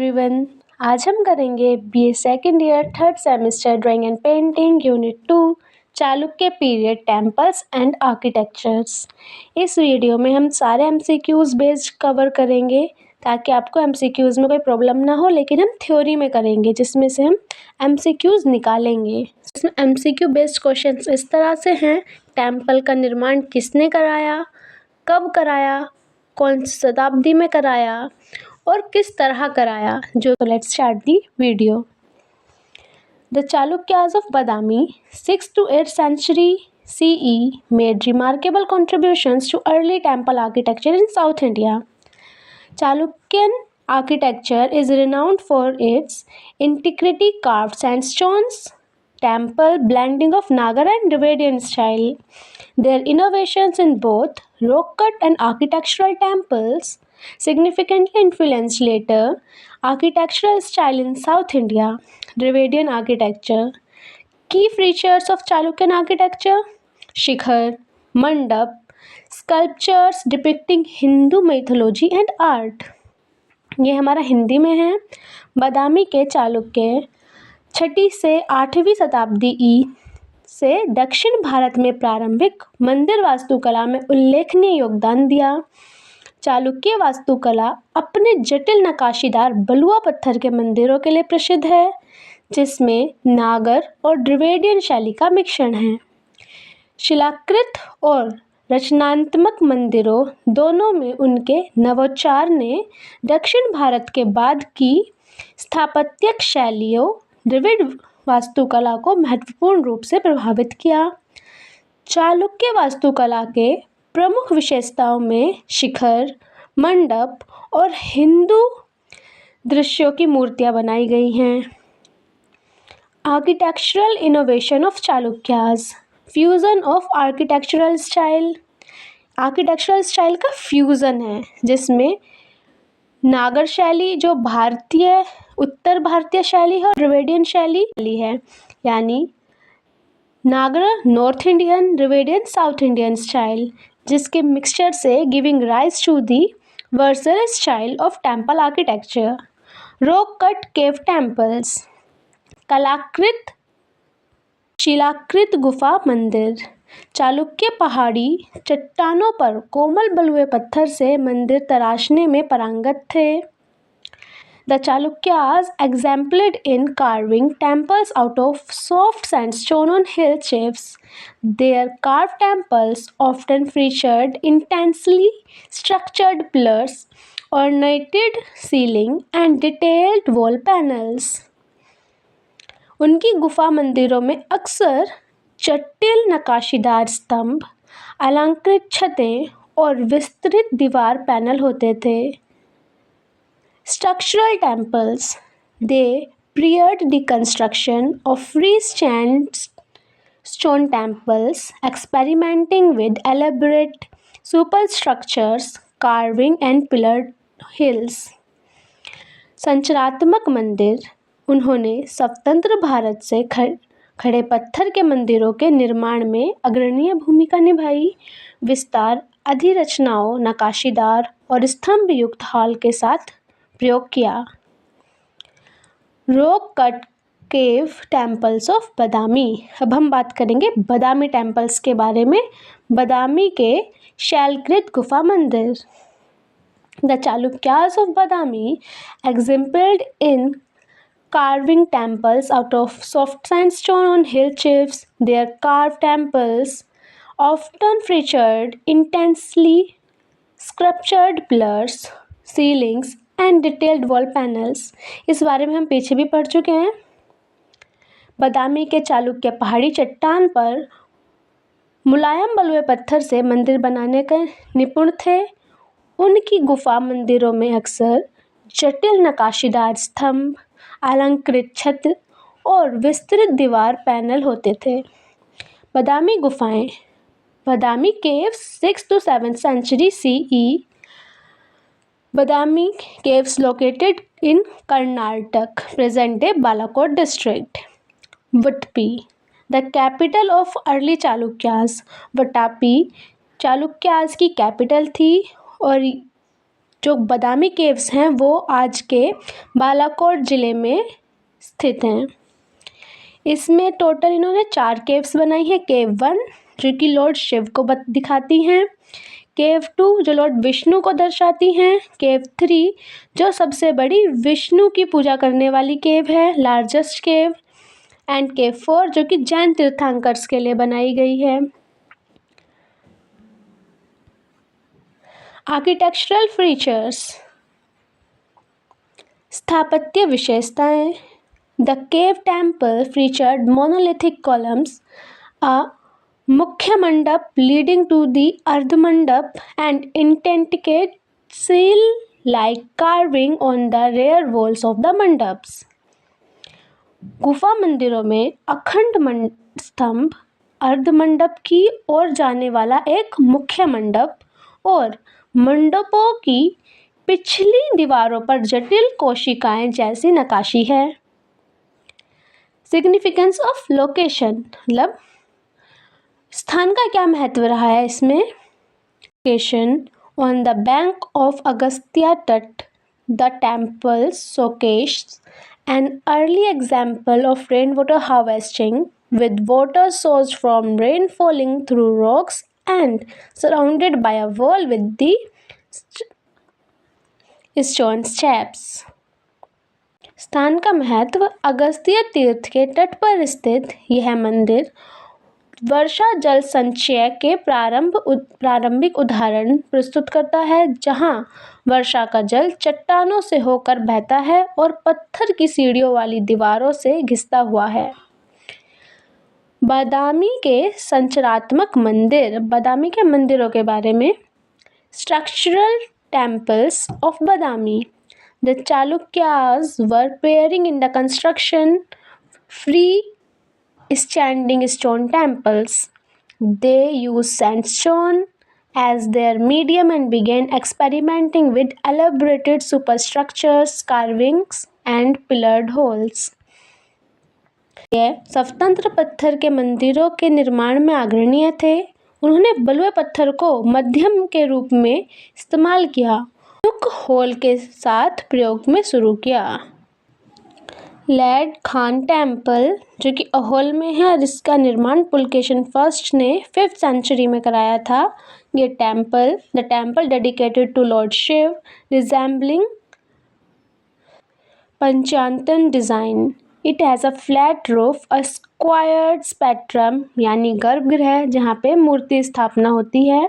Everyone. आज हम करेंगे BA second year third semester drawing and painting unit 2 Chalukya period temples and architectures. इस video में हम सारे एमसीक्यूज बेस्ड कवर करेंगे ताकि आपको एमसीक्यूज में कोई प्रॉब्लम ना हो, लेकिन हम थ्योरी में करेंगे जिसमें से हम एमसीक्यूज निकालेंगे। इसमें एमसीक्यू बेस्ड क्वेश्चंस इस तरह से हैं: टेम्पल का निर्माण किसने कराया, कब कराया, कौन सी शताब्दी में कराया और किस तरह कराया। Let's start the video. The Chalukyas of Badami 6th to 8th century CE made remarkable contributions to early temple architecture in South India. Chalukyan architecture is renowned for its intricately carved sandstones temple blending of Nagar and Dravidian style. Their innovations in both rock cut and architectural temples significantly influenced later architectural style in South India. Dravidian architecture. Key features of Chalukyan architecture: shikhar, mandap, sculptures depicting Hindu mythology and art. ये हमारा हिंदी में है। बादामी के चालुक्य 6ठी से 8वीं शताब्दी ई से दक्षिण भारत में प्रारंभिक मंदिर वास्तुकला में उल्लेखनीय योगदान दिया। चालुक्य वास्तुकला अपने जटिल नक्काशीदार बलुआ पत्थर के मंदिरों के लिए प्रसिद्ध है, जिसमें नागर और द्रविडियन शैली का मिश्रण है। शिलाकृत और रचनात्मक मंदिरों दोनों में उनके नवोच्चार ने दक्षिण भारत के बाद की स्थापत्यक शैलियों द्रविड़ वास्तुकला को महत्वपूर्ण रूप से प्रभावित किया। चालुक्य वास्तुकला के प्रमुख विशेषताओं में शिखर, मंडप और हिंदू दृश्यों की मूर्तियां बनाई गई हैं। Architectural innovation of Chalukyas, fusion of architectural style. Architectural style का फ्यूजन है जिसमें नागर शैली जो भारतीय उत्तर भारतीय शैली है और द्रविडियन शैली है, यानी Nagara north Indian, Dravidian south Indian style, जिसके मिक्सचर से giving rise to the Vesara style of temple architecture. Rock cut cave temples, कलाकृत शिलाकृत गुफा मंदिर। चालुक्य पहाड़ी चट्टानों पर कोमल बलुए पत्थर से मंदिर तराशने में पारंगत थे। The Chalukyas exemplified in carving temples out of soft sandstone on hill chiefs. Their carved temples often featured intensely structured pillars, ornated ceiling, and detailed wall panels. उनकी गुफा मंदिरों में अक्सर जटिल नक्काशीदार स्तंभ, अलंकृत छतें और विस्तृत दीवार पैनल होते थे। Structural temples. They prepared the construction of freestone temples, experimenting with elaborate superstructures, carving and pillared hills. संरचनात्मक मंदिर। उन्होंने स्वतंत्र भारत से खड़े पत्थर के मंदिरों के निर्माण में अग्रणी भूमिका निभाई। विस्तार अधिरचनाओं, नक्काशीदार और स्तंभ युक्त हॉल के साथ प्रयोग किया। Rock cut cave temples of Badami. अब हम बात करेंगे बादामी टेम्पल्स के बारे में। बादामी के शैलकृत गुफा मंदिर। The Chalukyas of Badami exemplified in carving temples out of soft sandstone on hill chiefs. Their carved temples often featured intensely sculptured pillars, ceilings and detailed wall panels. इस बारे में हम पीछे भी पढ़ चुके हैं। बादामी के चालुक्य पहाड़ी चट्टान पर मुलायम बलुए पत्थर से मंदिर बनाने के निपुण थे। उनकी गुफा मंदिरों में अक्सर जटिल नक्काशीदार स्तंभ, अलंकृत छत और विस्तृत दीवार पैनल होते थे। बादामी गुफाएं। बादामी caves 6th to 7th century CE. Badami caves located in Karnataka, present day Balakot district. Vatpi, the capital of early Chalukyas. Vatapi Chalukyas की कैपिटल थी और जो बादामी केव्स हैं वो आज के बालाकोट ज़िले में स्थित हैं। इसमें टोटल इन्होंने 4 केव्स बनाई हैं। केव 1 जो कि लॉर्ड शिव को दिखाती हैं, केव 2 जो लॉर्ड विष्णु को दर्शाती हैं, केव 3 जो सबसे बड़ी विष्णु की पूजा करने वाली केव है, लार्जेस्ट केव, एंड केव 4 जो कि जैन तीर्थंकर्स के लिए बनाई गई है। आर्किटेक्चरल फीचर्स, स्थापत्य विशेषताएं। The cave temple featured monolithic columns, a mukhya mandapa leading to the ardha mandapa and intricate seal like carving on the rear walls of the mandapas. गुफा मंदिरों में अखंड स्तंभ, अर्ध मंडप की ओर जाने वाला एक मुख्य मंडप और मंडपों की पिछली दीवारों पर जटिल कोशिकाएं जैसी नक्काशी है। सिग्निफिकेंस ऑफ लोकेशन, मतलब स्थान का क्या महत्व रहा है इसमें। Location on the bank of Agastya तट, the temple showcase an early example of rainwater harvesting with water sourced from rain falling through rocks and surrounded by a wall with the stone steps। स्थान का महत्व, अगस्त्य तीर्थ के तट पर स्थित यह मंदिर वर्षा जल संचय के प्रारंभिक उदाहरण प्रस्तुत करता है, जहां वर्षा का जल चट्टानों से होकर बहता है और पत्थर की सीढ़ियों वाली दीवारों से घिसता हुआ है। बादामी के संरचनात्मक मंदिर, बादामी के मंदिरों के बारे में। Structural temples of Badami, the Chalukyas were pairing in the construction free standing stone temples. They used sandstone as their medium and began experimenting with elaborated superstructures, carvings and pillared halls. यह स्वतंत्र पत्थर के मंदिरों के निर्माण में अग्रणीय थे। उन्होंने बलुए पत्थर को मध्यम के रूप में इस्तेमाल किया, मुख्य हॉल के साथ प्रयोग में शुरू किया। लैड खान टेम्पल जो कि अहोल में है और इसका निर्माण पुलकेशन फर्स्ट ने 5th सेंचुरी में कराया था। ये the temple dedicated to Lord Shiva, resembling panchayatana design. It has a flat roof, a squared spectrum यानी गर्भगृह जहाँ पे मूर्ति स्थापना होती है,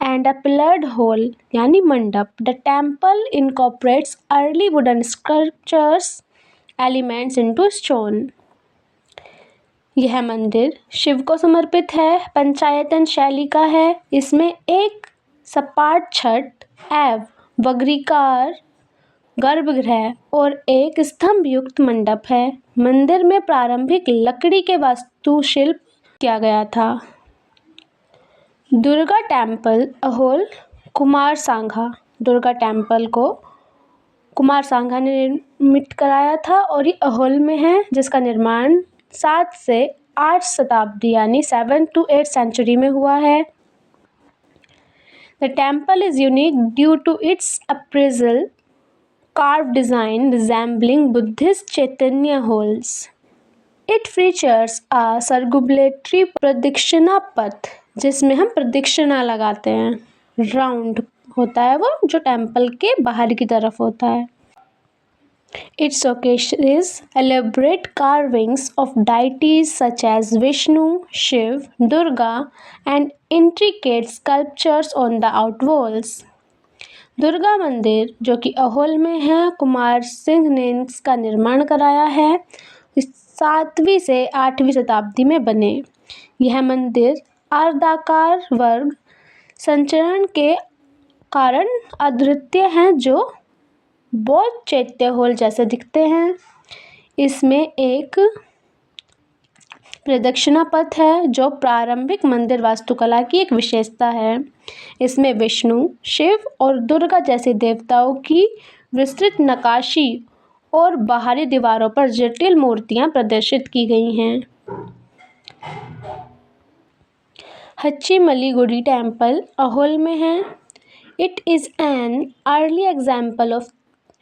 एंड अ पिलर्ड हॉल यानी मंडप। The temple incorporates early wooden sculptures elements into stone. यह मंदिर शिव को समर्पित है, पंचायतन शैली का है। इसमें एक सपाट छत एवं वर्गाकार गर्भगृह और एक स्तंभ युक्त मंडप है। मंदिर में प्रारंभिक लकड़ी के वास्तुशिल्प किया गया था। दुर्गा टेम्पल अहोल, कुमार सांघा। दुर्गा टेम्पल को कुमार सांघा ने निर्मित कराया था और ये अहोल में है, जिसका निर्माण 7 से 8 शताब्दी यानी 7 to 8 सेंचुरी में हुआ है। The temple is unique due to its appraisal carved design resembling Buddhist Chaitanya halls. It features a circulatory प्रदक्षिणा पथ, जिसमें हम प्रदक्षिणा लगाते हैं। राउंड होता है वो, जो टेम्पल के बाहर की तरफ होता है। It showcases elaborate carvings of deities such as Vishnu, Shiv, Durga, and intricate sculptures on the outwalls. Durga मंदिर जो कि अहोल में है, कुमार सिंह ने इसका निर्माण कराया है। 7वीं से 8वीं शताब्दी में बने। यह मंदिर आयताकार वर्ग संचरण के कारण अद्वितीय हैं, जो बौद्ध चैत्य हॉल जैसे दिखते हैं। इसमें एक प्रदक्षिणा पथ है, जो प्रारंभिक मंदिर वास्तुकला की एक विशेषता है। इसमें विष्णु, शिव और दुर्गा जैसे देवताओं की विस्तृत नक्काशी और बाहरी दीवारों पर जटिल मूर्तियां प्रदर्शित की गई हैं। हच्ची मलीगुडी टेम्पल अहोल में है। It is an early example of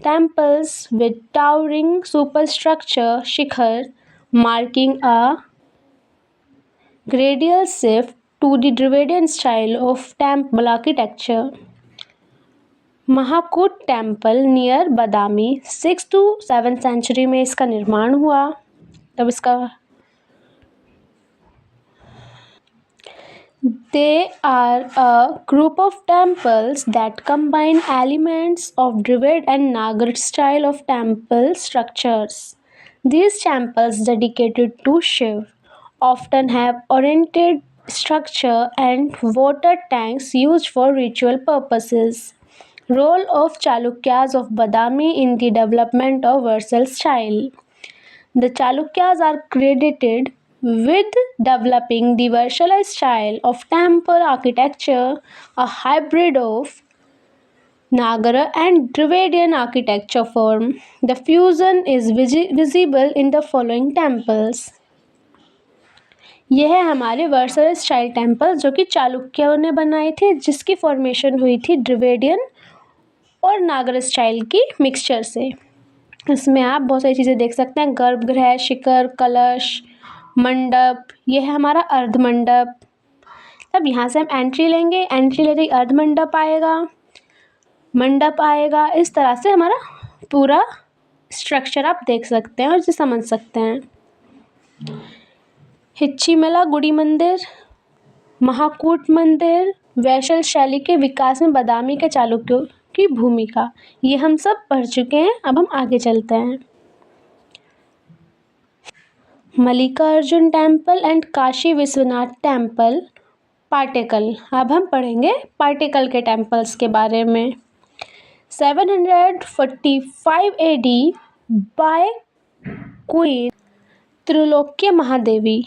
temples with towering superstructure shikhar, marking a gradual shift to the Dravidian style of temple architecture. Mahakuta temple near Badami 6 to 7 century में इसका निर्माण हुआ। तब इसका They are a group of temples that combine elements of Dravid and Nagar style of temple structures. These temples dedicated to Shiv often have oriented structure and water tanks used for ritual purposes. Role of Chalukyas of Badami in the development of Versal style. The Chalukyas are credited with developing the Varsala style of temple architecture, a hybrid of Nagara and Dravidian architecture form. The fusion is visible in the following temples. यह है हमारे Vercel style temple जो कि चालुक्यों ने बनाए थे, जिसकी formation हुई थी द्रविडियन और नागर स्टाइल की मिक्सचर से। इसमें आप बहुत सारी चीज़ें देख सकते हैं, गर्भगृह, शिखर, कलश, मंडप। यह है हमारा अर्ध मंडप। तब यहाँ से हम एंट्री लेंगे, एंट्री लेते ही अर्ध मंडप आएगा, मंडप आएगा। इस तरह से हमारा पूरा स्ट्रक्चर आप देख सकते हैं और इसे समझ सकते हैं। हिच्चीमला गुड़ी मंदिर, महाकूट मंदिर, वैशल शैली के विकास में बादामी के चालुक्यों की भूमिका, ये हम सब पढ़ चुके हैं। अब हम आगे चलते हैं। Mallikarjuna temple and Kashi Vishwanath temple Pattadakal. अब हम पढ़ेंगे पाटेकल के टेम्पल्स के बारे में। 745 AD bye queen Trilokya Mahadevi,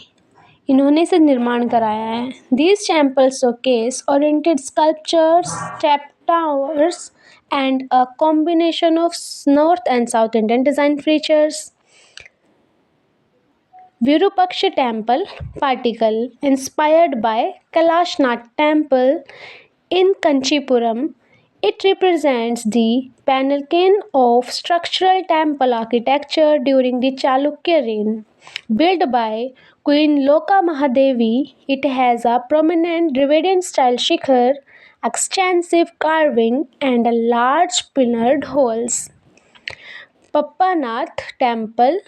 इन्होंने इसे निर्माण कराया है। These temples showcase oriented sculptures, step towers and a combination of North and South Indian design features. Virupaksha Temple, Patikal, inspired by Kailashnath Temple in Kanchipuram. It represents the pinnacle of structural temple architecture during the Chalukya reign. Built by Queen Loka Mahadevi, it has a prominent Dravidian style shikhar, extensive carving and a large pillared halls. Papanatha temple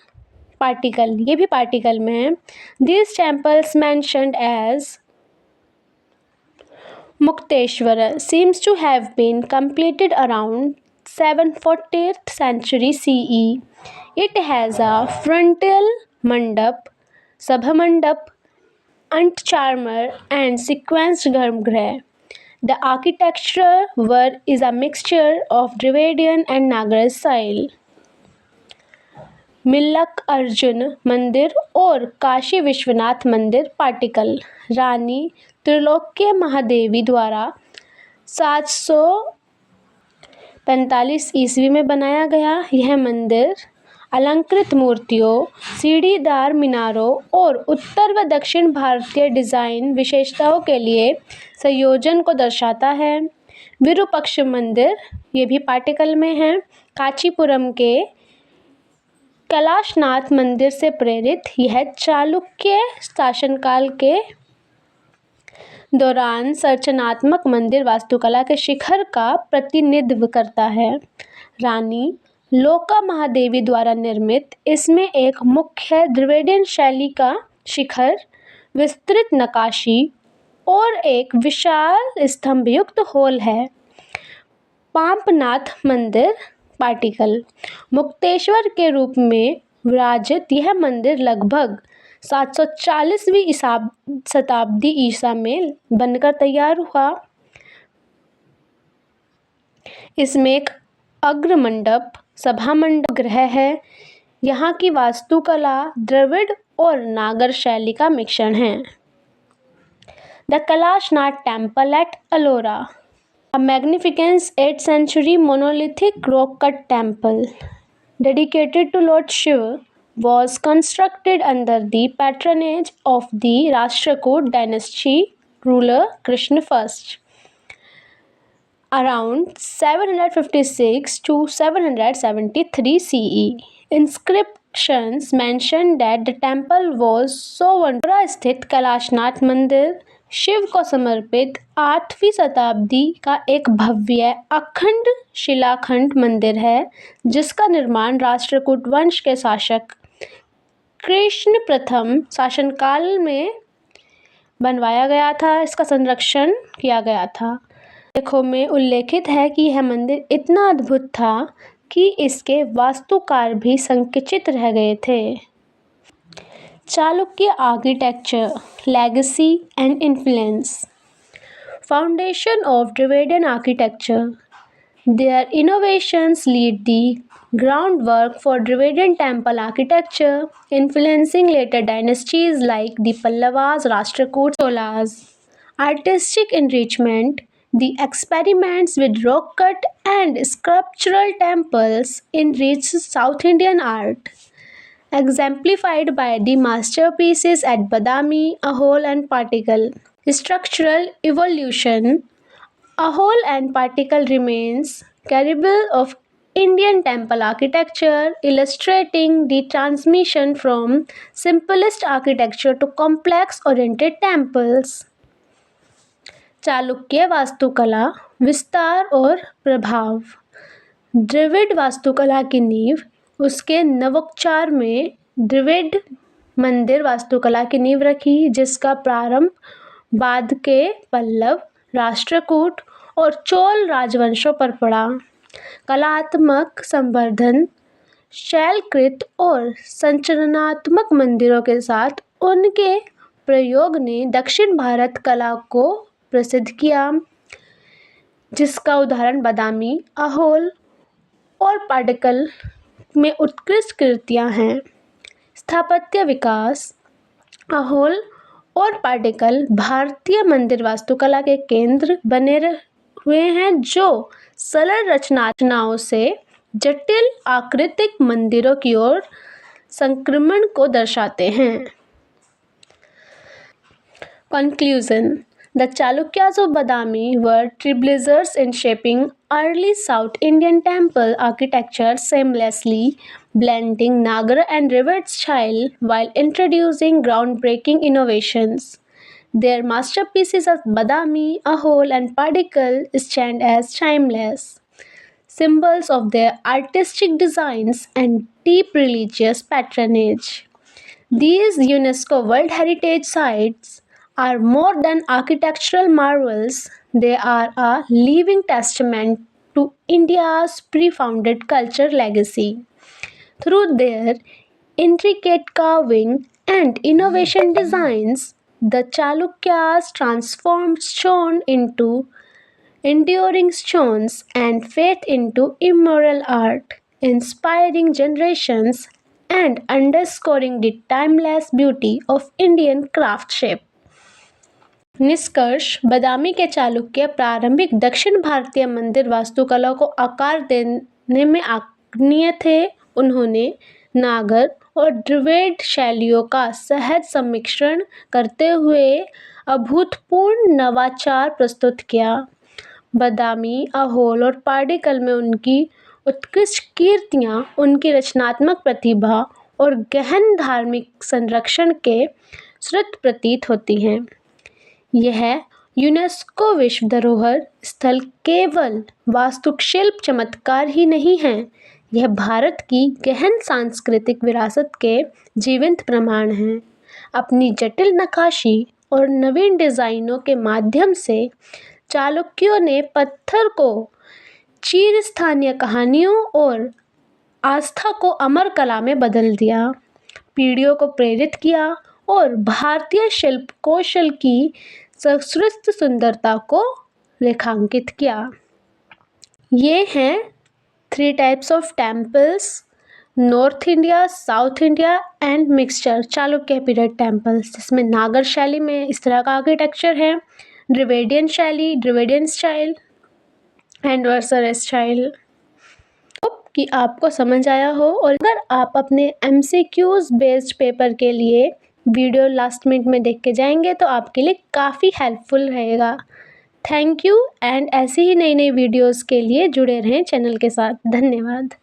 Pattadakal, ये भी पाटिकल में है। These temples mentioned as Mukteshwara seems to have been completed around 740th century CE. It has a frontal mandap, sabha mandap, antchamber and sequenced garbhagriha. The architecture is a mixture of Dravidian and Nagar style. मिल्लक Arjun मंदिर और काशी विश्वनाथ मंदिर पाटिकल, रानी त्रिलोक्य महादेवी द्वारा 745 ईस्वी में बनाया गया। यह मंदिर अलंकृत मूर्तियों, सीढ़ीदार मीनारों और उत्तर व दक्षिण भारतीय डिज़ाइन विशेषताओं के लिए संयोजन को दर्शाता है। विरूपाक्ष मंदिर, ये भी पाटिकल में है। कांचीपुरम के कैलाशनाथ मंदिर से प्रेरित, यह चालुक्य शासनकाल के दौरान संरचनात्मक मंदिर वास्तुकला के शिखर का प्रतिनिधित्व करता है। रानी लोका महादेवी द्वारा निर्मित, इसमें एक मुख्य द्रविडियन शैली का शिखर, विस्तृत नक्काशी और एक विशाल स्तंभयुक्त हॉल है। पापनाथ मंदिर पाटिकल, मुक्तेश्वर के रूप में विराजित यह मंदिर लगभग 740वीं शताब्दी ईसा में बनकर तैयार हुआ। इसमें एक अग्र मंडप, सभा मंडप, गृह है। यहाँ की वास्तुकला द्रविड़ और नागर शैली का मिश्रण है। The Kailashnath temple at Ellora, a magnificent 8th century monolithic rock cut temple dedicated to Lord Shiva, was constructed under the patronage of the Rashtrakoot dynasty ruler Krishna I. around 756 to 773 CE. Inscriptions mention that the temple was so वनपुरा स्थित कैलाशनाथ मंदिर शिव को समर्पित 8वीं शताब्दी का एक भव्य अखंड शिलाखंड मंदिर है, जिसका निर्माण राष्ट्रकूट वंश के शासक कृष्ण प्रथम शासनकाल में बनवाया गया था। इसका संरक्षण किया गया था। लेखों में उल्लेखित है कि यह मंदिर इतना अद्भुत था कि इसके वास्तुकार भी संकुचित रह गए थे। Chalukya architecture, legacy and influence. Foundation of Dravidian architecture. Their innovations laid the groundwork for Dravidian temple architecture, influencing later dynasties like the Pallavas, Rashtrakutas, Cholas. Artistic enrichment. The experiments with rock cut and sculptural temples enriched South Indian art, exemplified by the masterpieces at Badami, Ahol, and Particle. Structural evolution. Ahol and Particle remains caribou of Indian temple architecture, illustrating the transmission from simplest architecture to complex-oriented temples. Chalukya वास्तुकला, विस्तार और प्रभाव। द्रविड़ वास्तुकला की नींव उसके नवोपचार में द्रविड़ मंदिर वास्तुकला की नींव रखी, जिसका प्रारंभ बाद के पल्लव, राष्ट्रकूट और चोल राजवंशों पर पड़ा। कलात्मक संवर्धन। शैलकृत और संरचनात्मक मंदिरों के साथ उनके प्रयोग ने दक्षिण भारत कला को प्रसिद्ध किया, जिसका उदाहरण बादामी, अहोल और पाटकल में उत्कृष्ट कृतियां हैं। स्थापत्य विकास। अहोल और पाटकल भारतीय मंदिर वास्तुकला के केंद्र बने हुए हैं, जो सरल रचनाओं से जटिल आकृतिक मंदिरों की ओर संक्रमण को दर्शाते हैं। Conclusion. The Chalukyas of Badami were trailblazers in shaping early South Indian temple architecture seamlessly, blending Nagara and Dravid style while introducing groundbreaking innovations. Their masterpieces of Badami, Ahol, and Padikal stand as timeless symbols of their artistic designs and deep religious patronage. These UNESCO World Heritage Sites are more than architectural marvels, they are a living testament to India's pre-founded culture legacy. Through their intricate carving and innovation designs, the Chalukyas transformed stone into enduring stones and faith into immoral art, inspiring generations and underscoring the timeless beauty of Indian craftsmanship. निष्कर्ष। बादामी के चालुक्य प्रारंभिक दक्षिण भारतीय मंदिर वास्तुकला को आकार देने में अग्रणी थे। उन्होंने नागर और द्रविड़ शैलियों का सहज सम्मिश्रण करते हुए अभूतपूर्व नवाचार प्रस्तुत किया। बादामी, अहोल और पाडिकल में उनकी उत्कृष्ट कीर्तियाँ उनकी रचनात्मक प्रतिभा और गहन धार्मिक संरक्षण के स्रोत प्रतीत होती हैं। यह यूनेस्को विश्व धरोहर स्थल केवल वास्तुशिल्प चमत्कार ही नहीं है, यह भारत की गहन सांस्कृतिक विरासत के जीवंत प्रमाण हैं। अपनी जटिल नक्काशी और नवीन डिज़ाइनों के माध्यम से चालुक्यों ने पत्थर को चिरस्थायी कहानियों और आस्था को अमर कला में बदल दिया, पीढ़ियों को प्रेरित किया और भारतीय शिल्प कौशल की संस्कृत सुंदरता को रेखांकित किया। ये हैं 3 types of temples: north India, south India and mixture Chalukya period temples, जिसमें नागर शैली में इस तरह का आर्किटेक्चर है, द्रविडियन शैली, द्रविडियन स्टाइल एंड वर्सर स्टाइल। कि आपको समझ आया हो, और अगर आप अपने MCQs बेस्ड पेपर के लिए वीडियो लास्ट मिनट में देख के जाएंगे तो आपके लिए काफ़ी हेल्पफुल रहेगा। थैंक यू एंड ऐसी ही नई नई वीडियोस के लिए जुड़े रहें चैनल के साथ। धन्यवाद।